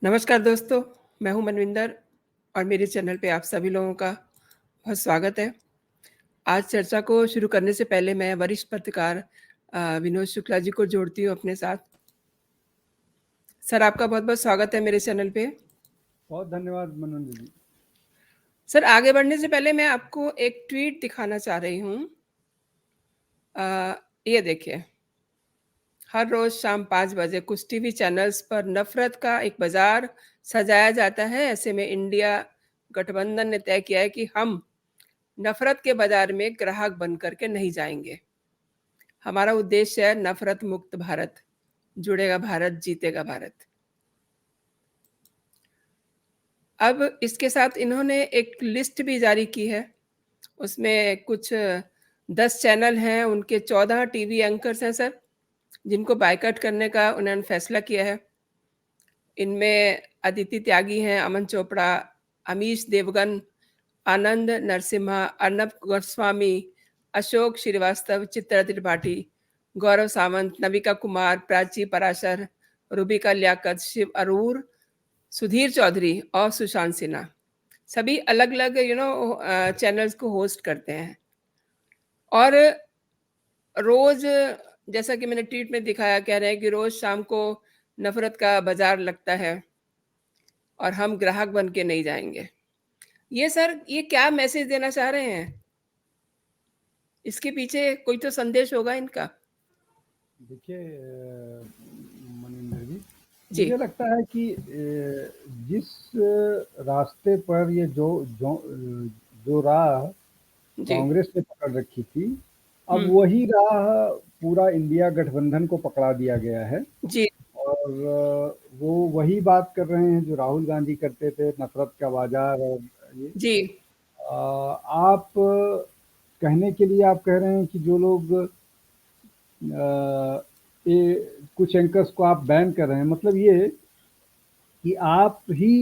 नमस्कार दोस्तों, मैं हूँ मनविंदर और मेरे चैनल पे आप सभी लोगों का बहुत स्वागत है। आज चर्चा को शुरू करने से पहले मैं वरिष्ठ पत्रकार विनोद शुक्ला जी को जोड़ती हूँ अपने साथ। सर, आपका बहुत-बहुत स्वागत है मेरे चैनल पे। बहुत धन्यवाद मनोज जी। सर, आगे बढ़ने से पहले मैं आपको एक ट्वीट दिखाना चाह रही हूँ। ये देखिए, हर रोज़ शाम 5 बजे कुछ टीवी चैनल्स पर नफ़रत का एक बाज़ार सजाया जाता है। ऐसे में इंडिया गठबंधन ने तय किया है कि हम नफ़रत के बाज़ार में ग्राहक बन कर के नहीं जाएँगे। हमारा उद्देश्य है नफ़रत मुक्त भारत, जुड़ेगा भारत, जीतेगा भारत। अब इसके साथ इन्होंने एक लिस्ट भी जारी की है। उसमें कुछ 10 चैनल हैं, उनके 14 टीवी एंकर्स हैं सर, जिनको बायकॉट करने का उन्होंने फैसला किया है। इनमें अदिति त्यागी हैं, अमन चोपड़ा, अमीश देवगन, आनंद नरसिम्हा, अर्नब गोस्वामी, अशोक श्रीवास्तव, चित्रा त्रिपाठी, गौरव सावंत, नविका कुमार, प्राची पराशर, रूबिका लियाकत, शिव अरूर, सुधीर चौधरी और सुशांत सिन्हा। सभी अलग-अलग चैनल्स को होस्ट करते हैं। और रोज़ जैसा कि मैंने ट्वीट में दिखाया, कह रहे हैं कि रोज़ शाम को नफ़रत का बाज़ार लगता है और हम ग्राहक बन के नहीं जाएँगे। ये सर, ये क्या मैसेज देना चाह रहे हैं? इसके पीछे कोई तो संदेश होगा इनका। देखिए मनिंदर जी, जी, मुझे लगता है कि जिस रास्ते पर ये जो जो जो राह जी। कांग्रेस ने पकड़ रखी थी, अब हुँ, वही राह पूरा इंडिया गठबंधन को पकड़ा दिया गया है। जी, और वो वही बात कर रहे हैं जो राहुल गांधी करते थे, नफरत का बाजार। और ये जी, आप कहने के लिए आप कह रहे हैं कि जो लोग ये कुछ एंकर्स को आप बैन कर रहे हैं, मतलब ये कि आप ही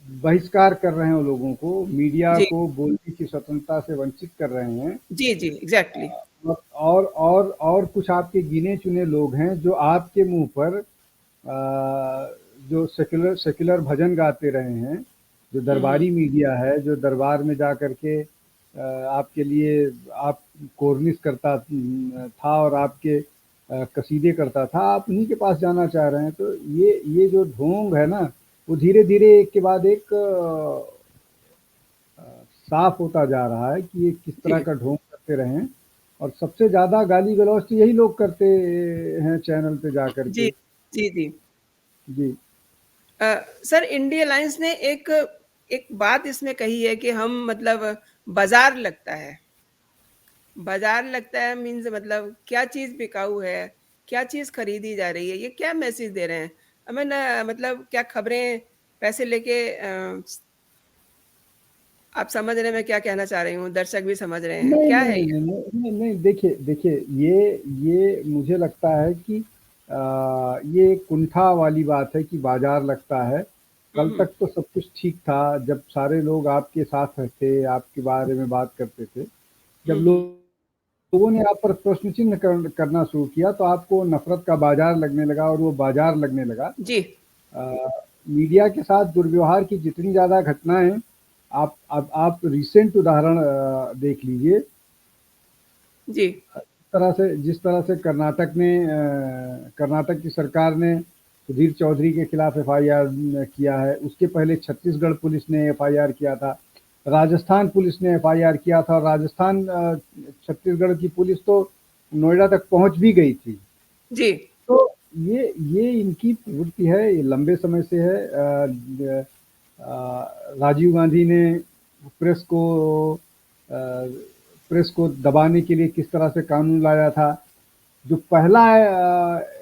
बहिष्कार कर रहे हैं उन लोगों को, मीडिया जी, को बोलने की स्वतंत्रता से वंचित कर रहे हैं। जी, जी, एग्ज़ैक्टली। और कुछ आपके गिने चुने लोग हैं जो आपके मुंह पर जो सेक्युलर सेक्युलर भजन गाते रहे हैं, जो हुँ, हुँ। दरबारी मीडिया है, जो दरबार में जा करके आपके लिए आप कोर्निश करता था और आपके कसीदे करता था, आप उन्हीं के पास जाना चाह रहे हैं। तो ये जो ढोंग है ना, वो धीरे-धीरे एक के बाद एक साफ होता जा रहा है कि ये किस जी, तरह का ढोंग करते रहे हैं। और सबसे ज़्यादा गाली-गलौच तो यही लोग करते हैं चैनल पे जा कर जी, के। जी, जी। जी। सर, इंडिया अलायंस ने एक एक बात इसमें कही है कि हम मतलब बाज़ार लगता है। बाज़ार लगता है मीन्स मतलब क्या चीज़ बिकाऊ है, क्या चीज़ खरीदी जा रही है, ये क्या मैसेज दे रहे हैं? हमें ना मतलब क्या खबरें पैसे लेके आप समझ रहे हैं मैं क्या कहना चाह रही हूँ, दर्शक भी समझ रहे हैं, नहीं, क्या नहीं, है ये? नहीं, नहीं, नहीं, नहीं, देखिए देखिए, ये मुझे लगता है कि ये कुंठा वाली बात है कि बाज़ार लगता है। हुँ, कल हुँ, तक तो सब कुछ ठीक था, जब सारे लोग आपके साथ थे, आपके बारे में बात करते थे। जब हुँ, हुँ। लोगों ने आप पर प्रश्न चिन्ह करना शुरू किया, तो आपको नफ़रत का बाज़ार लगने लगा और वो बाज़ार लगने लगा। जी, मीडिया के साथ दुर्व्यवहार की जितनी ज़्यादा घटनाएँ, आप रिसेंट उदाहरण देख लीजिए। जी, जिस तरह से कर्नाटक की सरकार ने सुधीर चौधरी के खिलाफ एफआईआर किया है, उसके पहले छत्तीसगढ़ पुलिस ने एफआईआर किया था, राजस्थान पुलिस ने एफआईआर किया था। और राजस्थान छत्तीसगढ़ की पुलिस तो नोएडा तक पहुंच भी गई थी। जी, तो ये इनकी प्रवृत्ति है, ये लंबे समय से है। राजीव गांधी ने प्रेस को अ, प्रेस को दबाने के लिए किस तरह से कानून लाया था। जो पहला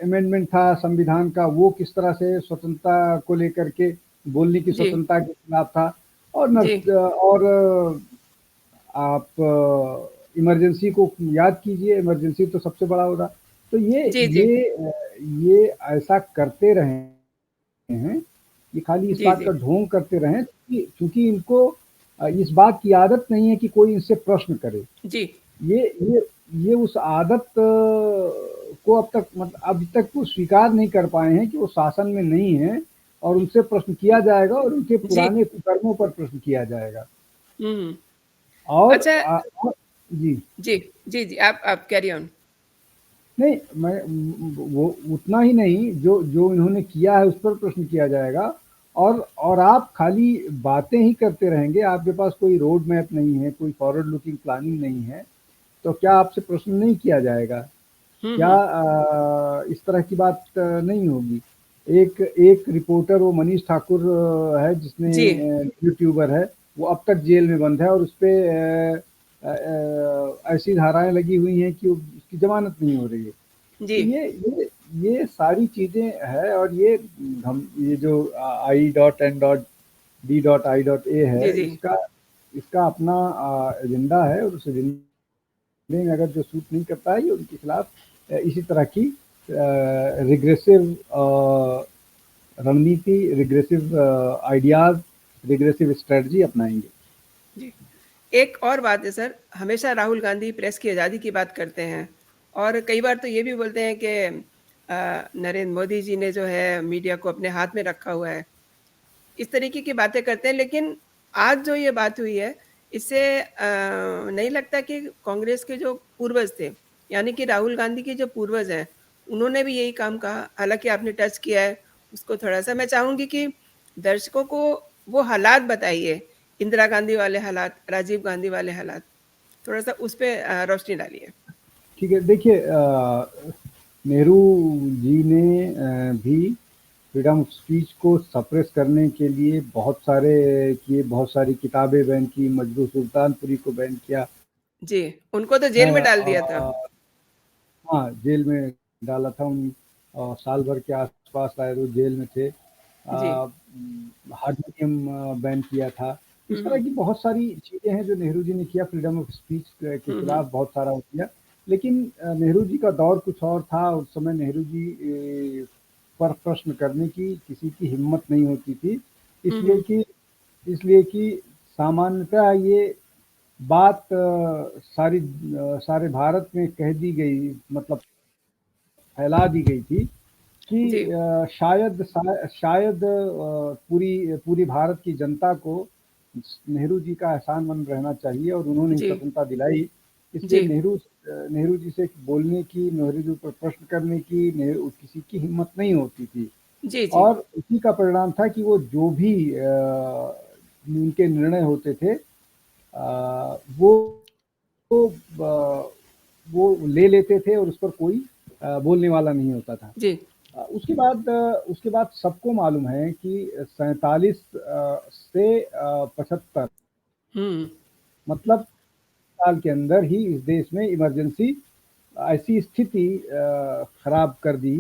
अमेंडमेंट था संविधान का, वो किस तरह से स्वतंत्रता को लेकर के, बोलने की जी, स्वतंत्रता के खिलाफ था। और जी, आप इमरजेंसी को याद कीजिए, इमरजेंसी तो सबसे बड़ा हो रहा। तो जी, जी, ये ऐसा करते रहे हैं, ये खाली इस जी, बात जी, का ढोंग करते रहें कि चूँकि इनको इस बात की आदत नहीं है कि कोई इनसे प्रश्न करे। जी, ये ये ये उस आदत को अब तक वो स्वीकार नहीं कर पाए हैं कि वो शासन में नहीं है और उनसे प्रश्न किया जाएगा और उनके जी। पुराने कुकर्मों पर प्रश्न किया जाएगा। हुँ। और अच्छा। और जी। जी, जी, आप कैरी ऑन। नहीं, वो उतना ही नहीं, जो जो इन्होंने किया है उस पर प्रश्न किया जाएगा। और आप खाली बातें ही करते रहेंगे, आपके पास कोई रोड मैप नहीं है, कोई फॉरवर्ड लुकिंग प्लानिंग नहीं है, तो क्या आपसे प्रश्न नहीं किया जाएगा? हुँ, क्या हुँ। इस तरह की बात नहीं होगी? एक एक रिपोर्टर, वो मनीष ठाकुर है, जिसने जी, यूट्यूबर है, वो अब तक जेल में बंद है और उसपे ऐसी धाराएँ लगी हुई हैं कि उसकी ज़मानत नहीं हो रही है। जी। तो ये सारी चीज़ें हैं और ये जो I.N.D.I.A जी, है, जी। इसका अपना एजेंडा है और उस एजेंडे में अगर जो सूट नहीं करता है, ये उनके खिलाफ इसी तरह की रिग्रेसिव रणनीति, रिग्रेसिव आइडियाज़, रिग्रेसिव स्ट्रैटेजी अपनाएँगे। जी। एक और बात है सर, हमेशा राहुल गांधी प्रेस की आज़ादी की बात करते हैं और कई बार तो ये भी बोलते हैं कि नरेंद्र मोदी जी ने जो है मीडिया को अपने हाथ में रखा हुआ है। इस तरीके की बातें करते हैं, लेकिन आज जो ये बात हुई है, इससे नहीं लगता कि कांग्रेस के जो पूर्वज थे, यानी कि राहुल गांधी के जो पूर्वज हैं, उन्होंने भी यही काम कहा। हालाँकि आपने टच किया है उसको थोड़ा-सा, मैं चाहूँगी कि दर्शकों को वो हालात बताइए, इंदिरा गांधी वाले हालात, राजीव गांधी वाले हालात, थोड़ा-सा उस पे रोशनी डालिए। ठीक है, देखिए नेहरू जी ने भी फ्रीडम ऑफ स्पीच को सप्रेस करने के लिए बहुत सारे किए, बहुत सारी किताबें बैन की, मजरू सुल्तानपुरी को बैन किया जी, उनको तो जेल है। में डाल दिया था। हाँ, जेल में डाला था साल भर के आसपास शायद वो जेल में थे। जी। हारमोनियम बैन किया था। हुँ, इस तरह हुँ। की बहुत सारी चीज़ें हैं जो नेहरू जी ने किया, फ्रीडम ऑफ स्पीच के हुँ, हुँ। खिलाफ बहुत सारा वो किया। लेकिन नेहरू जी का दौर कुछ और था, उस समय नेहरू जी पर प्रश्न करने की किसी की हिम्मत नहीं होती थी। हुँ, इसलिए हुँ। कि इसलिए कि सामान्यतः ये बात सारे भारत में कह दी गई, मतलब फैला दी गई थी कि जी, शायद पूरी पूरी भारत की जनता को नेहरू जी का एहसानमंद रहना चाहिए और उन्होंने ही जी, स्वतंत्रता दिलाई। इसलिए जी। नेहरू जी से बोलने की, नेहरू जी पर प्रश्न करने की किसी की हिम्मत नहीं होती थी। जी, जी। और उसी का परिणाम था कि वो जो भी उनके निर्णय होते थे, वो अ, वो ले लेते थे और उस पर कोई बोलने वाला नहीं होता था। जी। उसके बाद सबको मालूम है कि 47 से 75, हुँ। मतलब साल के अंदर ही इस देश में इमरजेंसी ऐसी स्थिति खराब कर दी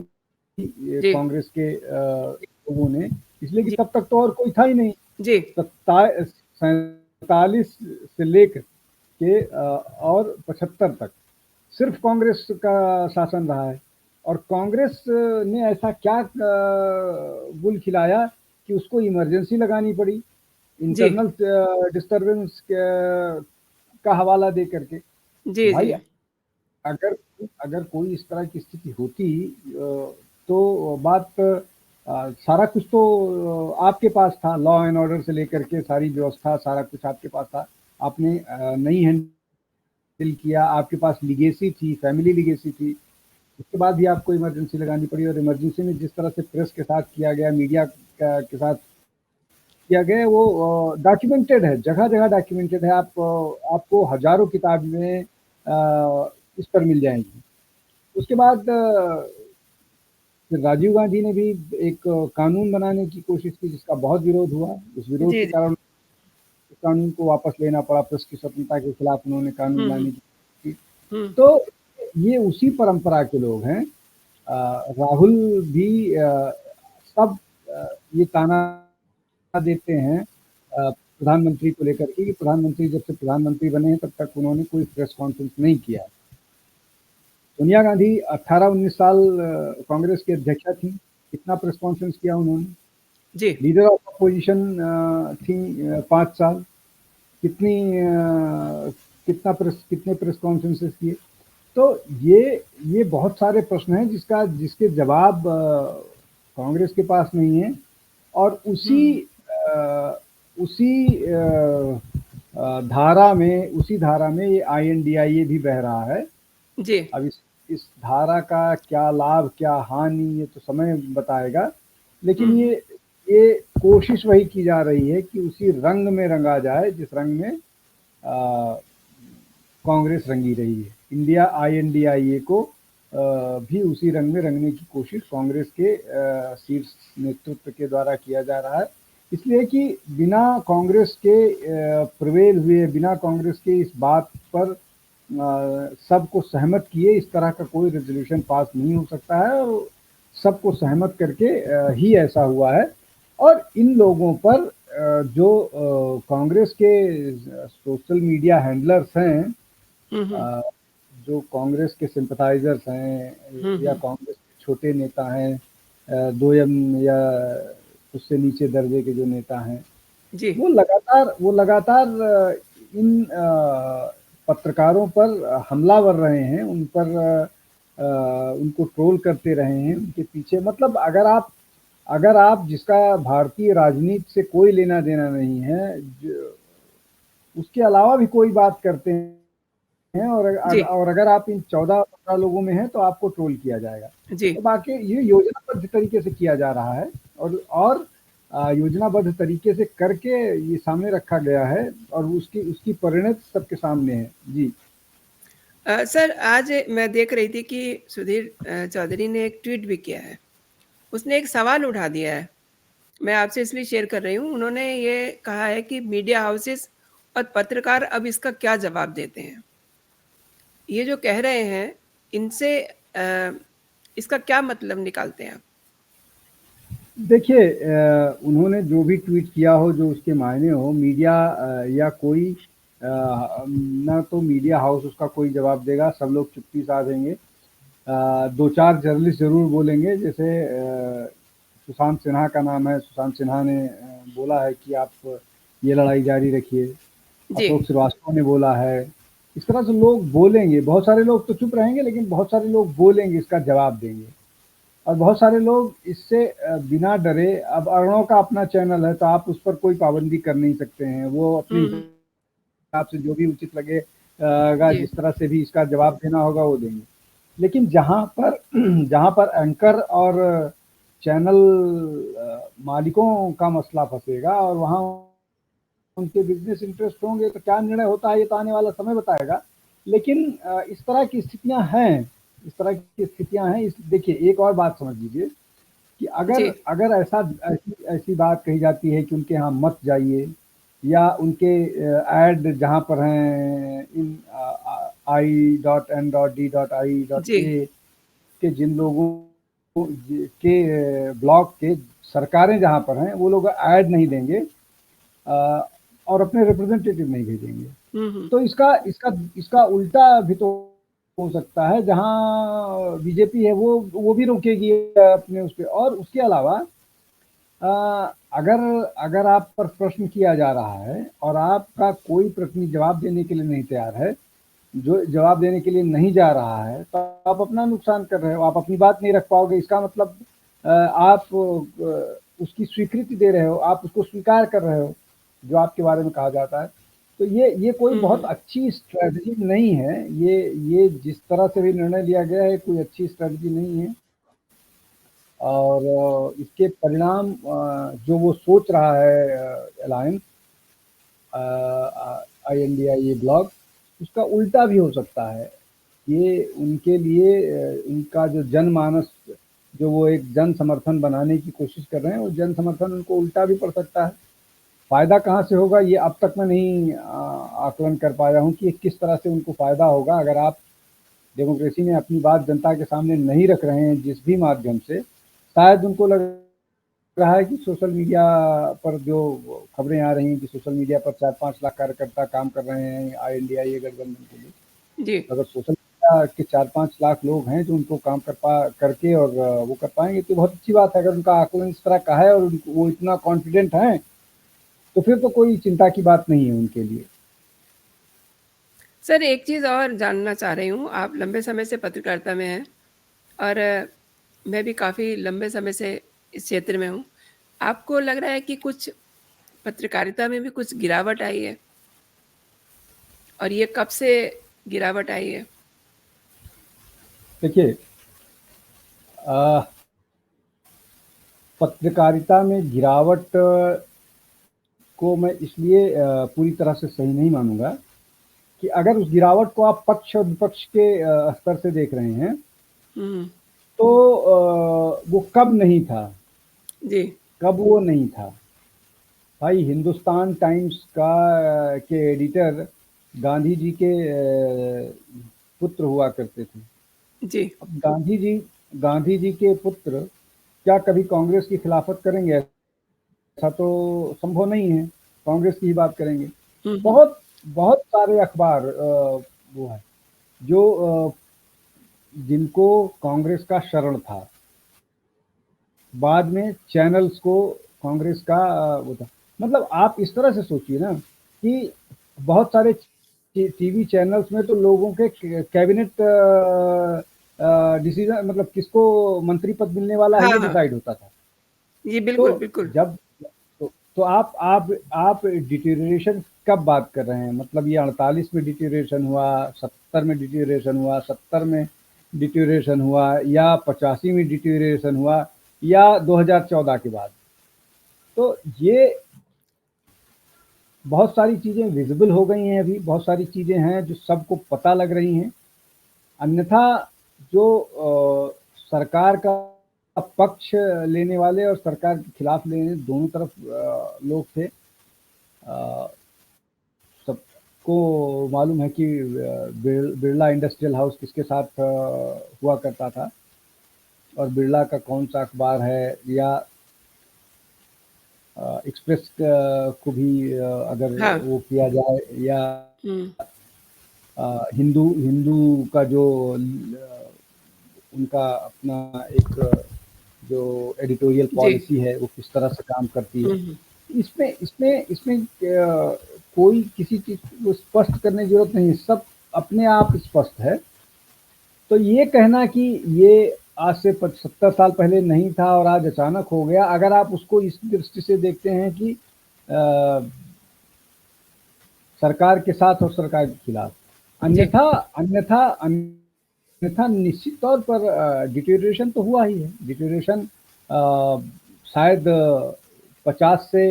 ये जी, कांग्रेस के लोगों ने, इसलिए कि जी, तब तक तो और कोई था ही नहीं। जी, 47 से लेकर के और 75 तक सिर्फ कांग्रेस का शासन रहा है और कांग्रेस ने ऐसा क्या गुल खिलाया कि उसको इमरजेंसी लगानी पड़ी, जी, इंटरनल डिस्टर्बेंस का हवाला दे करके। जी, भाई, जी। अगर अगर कोई इस तरह की स्थिति होती तो बात सारा कुछ तो आपके पास था, लॉ एंड ऑर्डर से लेकर के सारी व्यवस्था, सारा कुछ आपके पास था। आपने नहीं हैंडल किया, आपके पास लीगेसी थी, फैमिली लीगेसी थी। उसके बाद भी आपको इमरजेंसी लगानी पड़ी और इमरजेंसी में जिस तरह से प्रेस के साथ किया गया, मीडिया के साथ किया गया, वो डॉक्यूमेंटेड है, जगह-जगह डॉक्यूमेंटेड है। आपको हज़ारों किताबें इस पर मिल जाएँगी। उसके बाद फिर राजीव गांधी ने भी एक कानून बनाने की कोशिश की जिसका बहुत विरोध हुआ। उस विरोध जी, के जी। कारण उस कानून को वापस लेना पड़ा, प्रेस की स्वतंत्रता के खिलाफ उन्होंने कानून हुँ, हुँ, लाने की कोशिश की। हुँ। तो ये उसी परंपरा के लोग हैं। राहुल भी सब ये ताना देते हैं प्रधानमंत्री को लेकर के कि प्रधानमंत्री जब से प्रधानमंत्री बने हैं तब तक उन्होंने कोई प्रेस कॉन्फ्रेंस नहीं किया है। सोनिया गांधी 18-19 साल कांग्रेस की अध्यक्षा थी, कितना प्रेस कॉन्फ्रेंस किया उन्होंने? जी, लीडर ऑफ अपोजिशन थी 5 साल, कितनी कितने प्रेस कॉन्फ्रेंसेस किए? तो ये बहुत सारे प्रश्न हैं जिसके जवाब कांग्रेस के पास नहीं है, और उसी धारा में ये INDIA भी बह रहा है। जी। अब इस धारा का क्या लाभ क्या हानि ये तो समय बताएगा, लेकिन ये कोशिश वही की जा रही है कि उसी रंग में रंगा जाए जिस रंग में कांग्रेस रंगी रही है। INDIA को भी उसी रंग में रंगने की कोशिश कांग्रेस के शीर्ष नेतृत्व के द्वारा किया जा रहा है, इसलिए कि बिना कांग्रेस के प्रवेल हुए, बिना कांग्रेस के इस बात पर सबको सहमत किए इस तरह का कोई रेजोल्यूशन पास नहीं हो सकता है, और सबको सहमत करके ही ऐसा हुआ है। और इन लोगों पर जो कांग्रेस के सोशल मीडिया हैंडलर्स हैं, जो कांग्रेस के सिंपथाइजर्स हैं या कांग्रेस के छोटे नेता हैं, 2M या उससे नीचे दर्जे के जो नेता हैं, वो लगातार इन पत्रकारों पर हमलावर रहे हैं, उन पर उनको ट्रोल करते रहे हैं, उनके पीछे मतलब अगर आप जिसका भारतीय राजनीति से कोई लेना देना नहीं है, उसके अलावा भी कोई बात करते हैं और अगर आप इन 14-15 लोगों में हैं तो आपको ट्रोल किया जाएगा। तो बाकी ये योजनाबद्ध तरीके से किया जा रहा है, और योजनाबद्ध तरीके से करके ये सामने रखा गया है, और उसकी परिणत सबके सामने है। जी सर, आज मैं देख रही थी कि सुधीर चौधरी ने एक ट्वीट भी किया है। उसने एक सवाल उठा दिया है, मैं आपसे इसलिए शेयर कर रही हूँ। उन्होंने ये कहा है कि मीडिया हाउसेस और पत्रकार अब इसका क्या जवाब देते हैं। ये जो कह रहे हैं, इनसे इसका क्या मतलब निकालते हैं आप? देखिए, उन्होंने जो भी ट्वीट किया हो, जो उसके मायने हो, मीडिया या कोई ना तो मीडिया हाउस उसका कोई जवाब देगा, सब लोग चुप्पी साधेंगे। 2-4 जर्नलिस्ट जरूर बोलेंगे, जैसे सुशांत सिन्हा का नाम है, सुशांत सिन्हा ने बोला है कि आप ये लड़ाई जारी रखिए। अशोक श्रीवास्तव ने बोला है। इस तरह से लोग बोलेंगे, बहुत सारे लोग तो चुप रहेंगे, लेकिन बहुत सारे लोग बोलेंगे, इसका जवाब देंगे, और बहुत सारे लोग इससे बिना डरे, अब अर्णव का अपना चैनल है तो आप उस पर कोई पाबंदी कर नहीं सकते हैं, वो अपने हिसाब से जो भी उचित लगेगा, जिस तरह से भी इसका जवाब देना होगा वो देंगे। लेकिन जहां पर एंकर और चैनल मालिकों का मसला फंसेगा और वहां उनके बिजनेस इंटरेस्ट होंगे, तो क्या निर्णय होता है ये तो आने वाला समय बताएगा। लेकिन इस तरह की स्थितियां हैं। देखिए, एक और बात समझ लीजिए कि अगर ऐसी बात कही जाती है कि उनके यहाँ मत जाइए, या उनके ऐड जहाँ पर हैं इन i.n.d.i.a के जिन लोगों के ब्लॉक के सरकारें जहाँ पर हैं, वो लोग ऐड नहीं देंगे और अपने रिप्रेजेंटेटिव नहीं भेजेंगे, तो इसका उल्टा भी तो हो सकता है। जहां बीजेपी है वो भी रोकेगी अपने उस पे। और उसके अलावा अगर आप पर प्रश्न किया जा रहा है और आपका कोई प्रतिनिधि जवाब देने के लिए नहीं तैयार है, जो जवाब देने के लिए नहीं जा रहा है, तो आप अपना नुकसान कर रहे हो, आप अपनी बात नहीं रख पाओगे। इसका मतलब आप उसकी स्वीकृति दे रहे हो, आप उसको स्वीकार कर रहे हो जो आपके बारे में कहा जाता है। तो ये कोई बहुत अच्छी स्ट्रेटजी नहीं है। ये जिस तरह से भी निर्णय लिया गया है, कोई अच्छी स्ट्रेटजी नहीं है, और इसके परिणाम जो वो सोच रहा है अलायंस INDIA ब्लॉक, उसका उल्टा भी हो सकता है। ये उनके लिए उनका जो जनमानस, जो वो एक जन समर्थन बनाने की कोशिश कर रहे हैं, वो जन समर्थन उनको उल्टा भी पड़ सकता है। फ़ायदा कहाँ से होगा ये अब तक मैं नहीं आकलन कर पाया हूँ कि किस तरह से उनको फ़ायदा होगा। अगर आप डेमोक्रेसी में अपनी बात जनता के सामने नहीं रख रहे हैं जिस भी माध्यम से, शायद उनको लग रहा है कि सोशल मीडिया पर जो खबरें आ रही हैं कि सोशल मीडिया पर 4-5 लाख कार्यकर्ता काम कर रहे हैं INDIA गठबंधन के लिए। अगर सोशल मीडिया के 4-5 लाख लोग हैं जो उनको काम करके और वो कर पाएंगे तो बहुत अच्छी बात है। अगर उनका आकलन इस तरह का है और वो इतना कॉन्फिडेंट हैं, तो फिर तो कोई चिंता की बात नहीं है उनके लिए। सर एक चीज़ और जानना चाह रही हूँ, आप लंबे समय से पत्रकारिता में हैं और मैं भी काफ़ी लंबे समय से इस क्षेत्र में हूँ। आपको लग रहा है कि कुछ पत्रकारिता में भी कुछ गिरावट आई है? और ये कब से गिरावट आई है? देखिए, पत्रकारिता में गिरावट को मैं इसलिए पूरी तरह से सही नहीं मानूँगा कि अगर उस गिरावट को आप पक्ष और विपक्ष के स्तर से देख रहे हैं, हुँ, तो वो कब नहीं था, जी, कब वो नहीं था। भाई हिंदुस्तान टाइम्स के एडिटर गांधी जी के पुत्र हुआ करते थे। जी। अब गांधी जी के पुत्र क्या कभी कांग्रेस की खिलाफत करेंगे? ऐसा तो संभव नहीं है, कांग्रेस की ही बात करेंगे। हुँ, हुँ। बहुत बहुत सारे अखबार वो है जो जिनको कांग्रेस का शरण था, बाद में चैनल्स को कांग्रेस का वो था। मतलब आप इस तरह से सोचिए ना कि बहुत सारे टीवी चैनल्स में तो लोगों के कैबिनेट डिसीजन, मतलब किसको मंत्री पद मिलने वाला है हाँ, ये हाँ। डिसाइड होता था। जी, तो बिल्कुल, बिल्कुल। जब तो आप डिटेरियोरेशन कब बात कर रहे हैं? मतलब ये 48 में डिटेरियोरेशन हुआ, 70 में डिटेरियोरेशन हुआ, 70 में डिटेरियोरेशन हुआ, या 85 में डिटेरियोरेशन हुआ, या 2014 के बाद? तो ये बहुत सारी चीज़ें विज़िबल हो गई हैं, अभी बहुत सारी चीज़ें हैं जो सबको पता लग रही हैं। अन्यथा जो सरकार का पक्ष लेने वाले और सरकार के खिलाफ लेने, दोनों तरफ लोग थे। सबको मालूम है कि बिरला इंडस्ट्रियल हाउस किसके साथ हुआ करता था, और बिरला का कौन सा अखबार है, या एक्सप्रेस को भी अगर हाँ। वो किया जाए, या हुँ। हिंदू हिंदू का जो उनका अपना एक जो एडिटोरियल जी। पॉलिसी है वो किस तरह से काम करती है। हुँ, हुँ। इसमें इसमें इसमें कोई किसी चीज़ को स्पष्ट करने की ज़रूरत नहीं है, सब अपने आप स्पष्ट है। तो ये कहना कि ये आज से 70 साल पहले नहीं था और आज अचानक हो गया, अगर आप उसको इस दृष्टि से देखते हैं कि सरकार के साथ और सरकार के खिलाफ, जी। अन्यथा अन्यथा अन्यथा निश्चित तौर पर डिटेरियोरेशन तो हुआ ही है। डिटेरियोरेशन शायद 50 से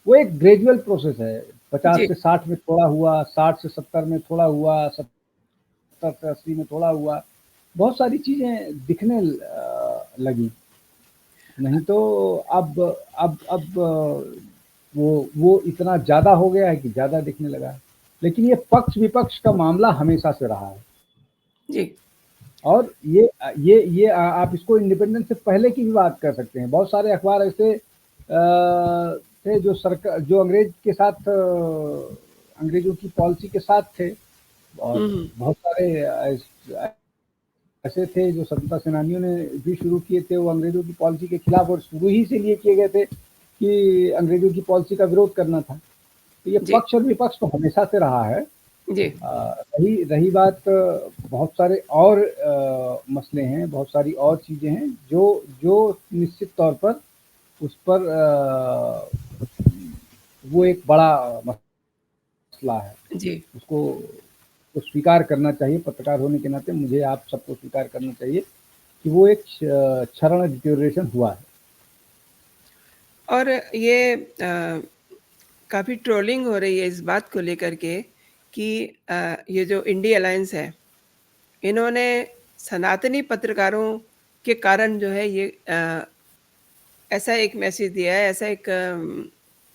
वो एक ग्रेजुअल प्रोसेस है। 50 जी। से 60 में थोड़ा हुआ, 60 से 70 में थोड़ा हुआ, 70 से 80 में थोड़ा हुआ। बहुत सारी चीज़ें दिखने लगी। नहीं तो अब वो इतना ज़्यादा हो गया है कि ज़्यादा दिखने लगा है। लेकिन ये पक्ष-विपक्ष का मामला हमेशा से रहा है। जी। और ये आप इसको इंडिपेंडेंस से पहले की भी बात कर सकते हैं। बहुत सारे अखबार ऐसे थे जो अंग्रेज के साथ अंग्रेज़ों की पॉलिसी के साथ थे, और हुँ, हुँ। बहुत सारे ऐसे थे जो स्वतंत्रता सेनानियों ने भी शुरू किए थे, वो अंग्रेज़ों की पॉलिसी के खिलाफ, और शुरू ही से लिए किए गए थे कि अंग्रेज़ों की पॉलिसी का विरोध करना था। तो ये जी। पक्ष और विपक्ष तो हमेशा से रहा है। जी। रही रही बात, बहुत सारे और मसले हैं, बहुत सारी और चीज़ें हैं जो जो निश्चित तौर पर उस पर वो एक बड़ा मसला है। जी। उसको तो स्वीकार करना चाहिए, पत्रकार होने के नाते मुझे आप सबको स्वीकार करना चाहिए कि वो एक क्षरण डिटेरियोरेशन हुआ है। और ये काफ़ी ट्रोलिंग हो रही है इस बात को लेकर के कि ये जो इंडी अलायंस है, इन्होंने सनातनी पत्रकारों के कारण जो है ये ऐसा एक मैसेज दिया है, ऐसा एक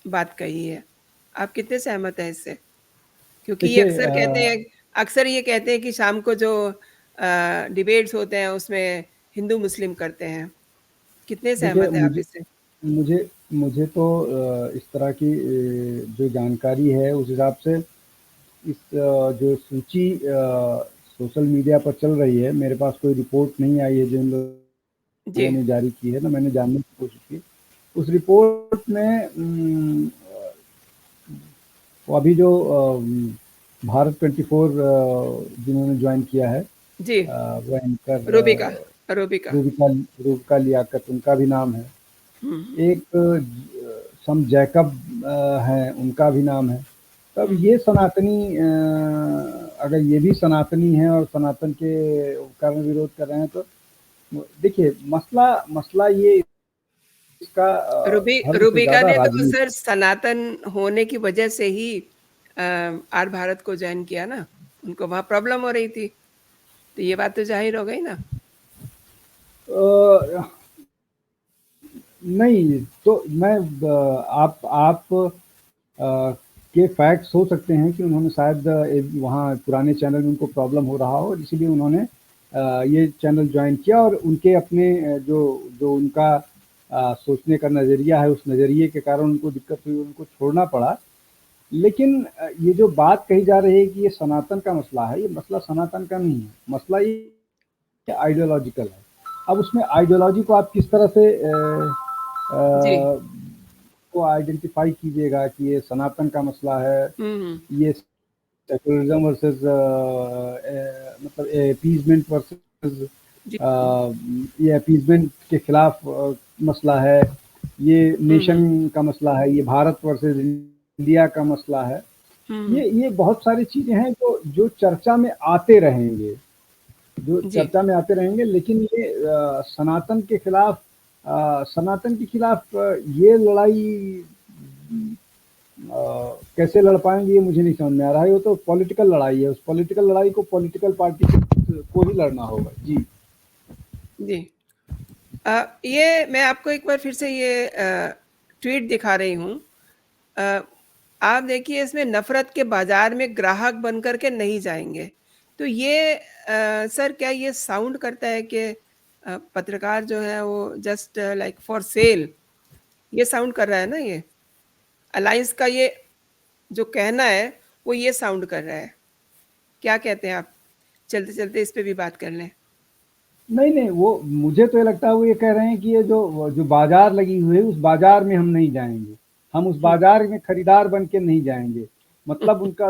बात कही है। आप कितने सहमत हैं इससे? क्योंकि ये देखिए, अक्सर ये कहते हैं कि शाम को जो डिबेट्स होते हैं उसमें हिंदू-मुस्लिम करते हैं। कितने देखिए सहमत हैं आप मुझे इससे? मुझे मुझे तो इस तरह की जो जानकारी है उस हिसाब से इस जो सूची सोशल मीडिया पर चल रही है, मेरे पास कोई रिपोर्ट नहीं आई है जो इन जी। लोगों ने जारी की है, ना मैंने जानने की कोशिश की। उस रिपोर्ट में वो अभी जो भारत 24 जिन्होंने ज्वाइन किया है, जी, वो एंकर रूबिका, रूबिका। रूबिका रूबिका लियाकत, उनका भी नाम है। हुँ, एक सम जैकब हैं, उनका भी नाम है। तब हुँ, ये सनातनी अगर ये भी सनातनी हैं और सनातन के कारण विरोध कर रहे हैं, तो देखिए मसला मसला ये इसका धर्म से रूबिका ज़्यादा ने तो राजनीति। सर सनातन होने की वजह से ही आर भारत को जॉइन किया ना, उनको वहाँ प्रॉब्लम हो रही थी, तो ये बात तो ज़ाहिर हो गई ना। अ, नहीं, तो मैं आप के फैक्ट्स हो सकते हैं कि उन्होंने शायद वहाँ पुराने चैनल में उनको प्रॉब्लम हो रहा हो और इसीलिए उन्होंने ये चैनल ज्वाइन किया और उनके अपने जो जो उनका सोचने का नज़रिया है, उस नज़रिए के कारण उनको दिक्कत हुई, उनको छोड़ना पड़ा। लेकिन ये जो बात कही जा रही है कि ये सनातन का मसला है, ये मसला सनातन का नहीं है, मसला ये आइडियोलॉजिकल है। अब उसमें आइडियोलॉजी को आप किस तरह से जी। को आइडेंटिफाई कीजिएगा कि ये सनातन का मसला है, हुँ, हुँ। ये सेकुलरिज्म वर्सेस मतलब अपीजमेंट वर्सेस जी। ये अपीजमेंट के खिलाफ मसला है, ये हुँ, हुँ। नेशन का मसला है, ये भारत वर्सेस इंडिया का मसला है। हुँ, हुँ। ये बहुत सारी चीज़ें हैं जो जो चर्चा में आते रहेंगे, जो जी, चर्चा में आते रहेंगे, लेकिन ये सनातन के खिलाफ ये लड़ाई कैसे लड़ पाएंगे ये मुझे नहीं समझ में आ रहा है। वो तो पॉलिटिकल लड़ाई है, उस पॉलिटिकल लड़ाई को पॉलिटिकल पार्टी को ही लड़ना होगा। जी। जी। ये मैं आपको एक बार फिर से ये ट्वीट दिखा रही हूँ। अ, आप देखिए इसमें नफ़रत के बाज़ार में ग्राहक बन कर के नहीं जाएँगे। तो ये सर क्या ये साउंड करता है कि पत्रकार जो है वो जस्ट लाइक फॉर सेल ये साउंड कर रहा है ना ये? अलायंस का ये जो कहना है वो ये साउंड कर रहा है। क्या कहते हैं आप? चलते-चलते इस पे भी बात कर लें। नहीं नहीं, वो मुझे तो ये लगता है वो ये कह रहे हैं कि ये जो जो बाजार लगी हुई है उस बाजार में हम नहीं जाएंगे, हम उस हुँ। बाजार में खरीदार बन के नहीं जाएंगे। मतलब उनका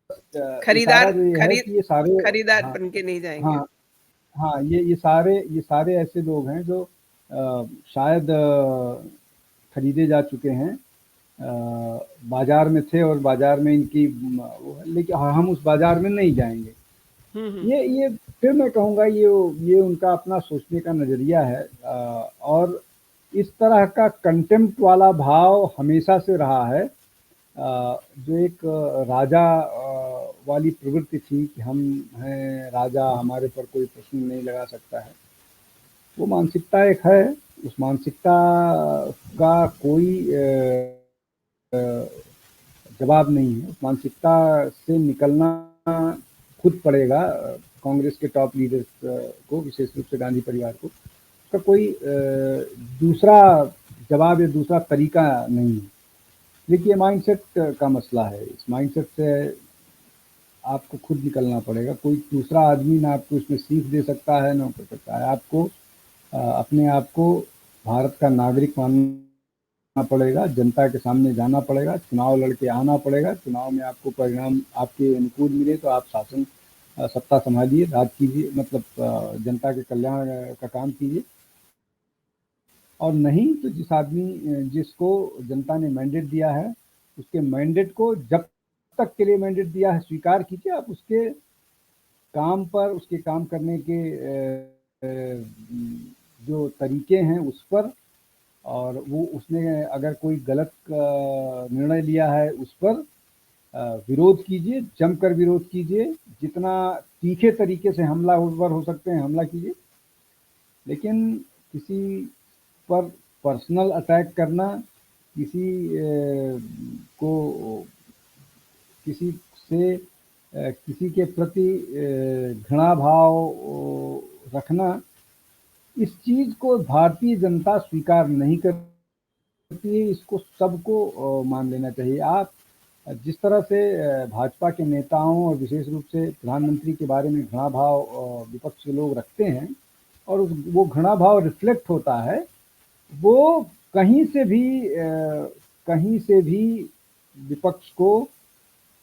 इशारा खरीदार जो ये है खरीद कि ये सारे, खरीदार हाँ बन के नहीं जाएँगे। हाँ हाँ, ये सारे ऐसे लोग हैं जो शायद खरीदे जा चुके हैं, बाजार में थे और बाजार में इनकी लेकिन हम उस बाजार में नहीं जाएंगे। हुँ, हुँ। ये फिर मैं कहूँगा ये उनका अपना सोचने का नज़रिया है, और इस तरह का कंटेम्प्ट वाला भाव हमेशा से रहा है। जो एक राजा वाली प्रवृत्ति थी कि हम हैं राजा, हमारे पर कोई प्रश्न नहीं लगा सकता है, वो मानसिकता एक है। उस मानसिकता का कोई जवाब नहीं है। उस मानसिकता से निकलना खुद पड़ेगा कांग्रेस के टॉप लीडर्स को, विशेष रूप से गांधी परिवार को। उसका कोई दूसरा जवाब या दूसरा तरीका नहीं है। देखिए माइंडसेट का मसला है, इस माइंडसेट से आपको खुद निकलना पड़ेगा। कोई दूसरा आदमी ना आपको इसमें सीख दे सकता है, ना कर सकता है। आपको अपने आप को भारत का नागरिक मानना पड़ेगा, जनता के सामने जाना पड़ेगा, चुनाव लड़के आना पड़ेगा। चुनाव में आपको परिणाम आपके अनुकूल मिले तो आप शासन सत्ता संभालिए, राज कीजिए, मतलब जनता के कल्याण का काम कीजिए। और नहीं तो जिसको जनता ने मैंडेट दिया है, उसके मैंडेट को जब तक के लिए मैंडेट दिया है स्वीकार कीजिए। आप उसके काम पर, उसके काम करने के जो तरीके हैं उस पर, और वो उसने अगर कोई गलत निर्णय लिया है उस पर विरोध कीजिए, जमकर विरोध कीजिए। जितना तीखे तरीके से हमलावर हो सकते हैं हमला कीजिए, लेकिन किसी पर पर्सनल अटैक करना, किसी को किसी से किसी के प्रति घृणा भाव रखना, इस चीज़ को भारतीय जनता स्वीकार नहीं करती है। इसको सबको मान लेना चाहिए। आप जिस तरह से भाजपा के नेताओं और विशेष रूप से प्रधानमंत्री के बारे में घृणा भाव विपक्ष के लोग रखते हैं, और वो घृणा भाव रिफ्लेक्ट होता है, वो कहीं से भी विपक्ष को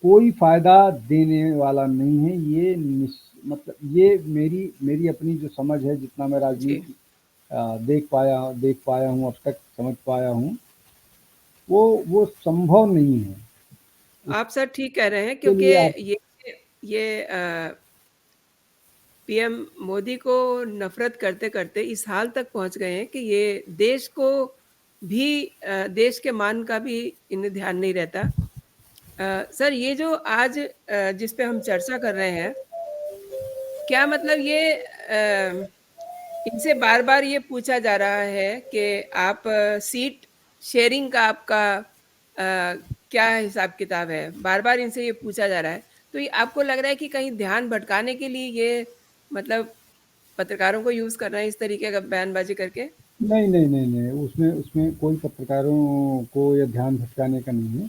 कोई फ़ायदा देने वाला नहीं है। ये मतलब ये मेरी अपनी जो समझ है, जितना मैं जी। राजनीति देख पाया हूँ, अब तक समझ पाया हूँ, वो संभव नहीं है। आप सर ठीक कह रहे हैं उसके क्योंकि लिए आप ये पीएम मोदी को नफ़रत करते-करते इस हाल तक पहुँच गए हैं कि ये देश को भी देश के मान का भी इन्हें ध्यान नहीं रहता। सर ये जो आज जिस पे हम चर्चा कर रहे हैं, क्या मतलब ये इनसे बार-बार ये पूछा जा रहा है कि आप सीट शेयरिंग का आपका क्या हिसाब-किताब है? बार-बार इनसे ये पूछा जा रहा है। तो ये आपको लग रहा है कि कहीं ध्यान भटकाने के लिए ये मतलब पत्रकारों को यूज़ कर रहे हैं इस तरीके का बयानबाज़ी करके? नहीं, उसमें उसमें कोई पत्रकारों को या ध्यान भटकाने का नहीं है।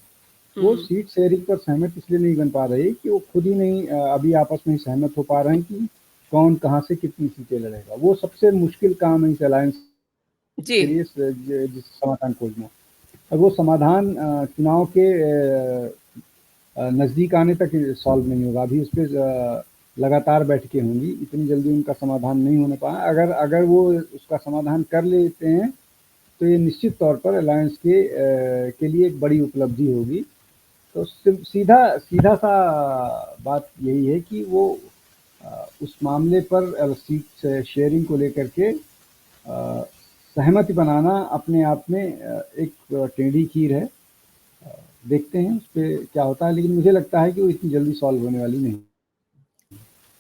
वो हुँ, सीट शेयरिंग पर सहमत इसलिए नहीं बन पा रहे कि वो खुद ही नहीं अभी आपस में सहमत हो पा रहे हैं कि कौन कहाँ से कितनी सीटें लड़ेगा। वो सबसे मुश्किल काम है इस अलायंस जी। के लिए जिस समाधान खोजना। अब वो समाधान चुनाव के नज़दीक आने तक सॉल्व नहीं होगा। अभी उसपे लगातार बैठकें होंगी, इतनी जल्दी उनका समाधान नहीं होने पाया। अगर अगर वो उसका समाधान कर लेते हैं, तो ये निश्चित तौर पर अलायंस के लिए एक बड़ी उपलब्धि होगी। तो सीधा-सा बात यही है कि वो उस मामले पर सीट शेयरिंग को लेकर के सहमति बनाना अपने आप में एक टेढ़ी खीर है। देखते हैं उसपे क्या होता है, लेकिन मुझे लगता है कि वो इतनी जल्दी सॉल्व होने वाली नहीं।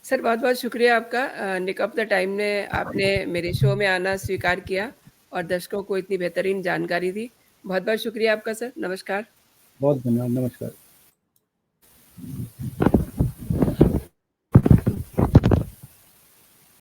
सर बहुत-बहुत शुक्रिया आपका निक ऑफ द टाइम ने आपने मेरे शो में आना स्वीकार किया और दर्शकों को इतनी बेहतरीन जानकारी दी। बहुत-बहुत शुक्रिया आपका सर। नमस्कार। बहुत धन्यवाद, नमस्कार।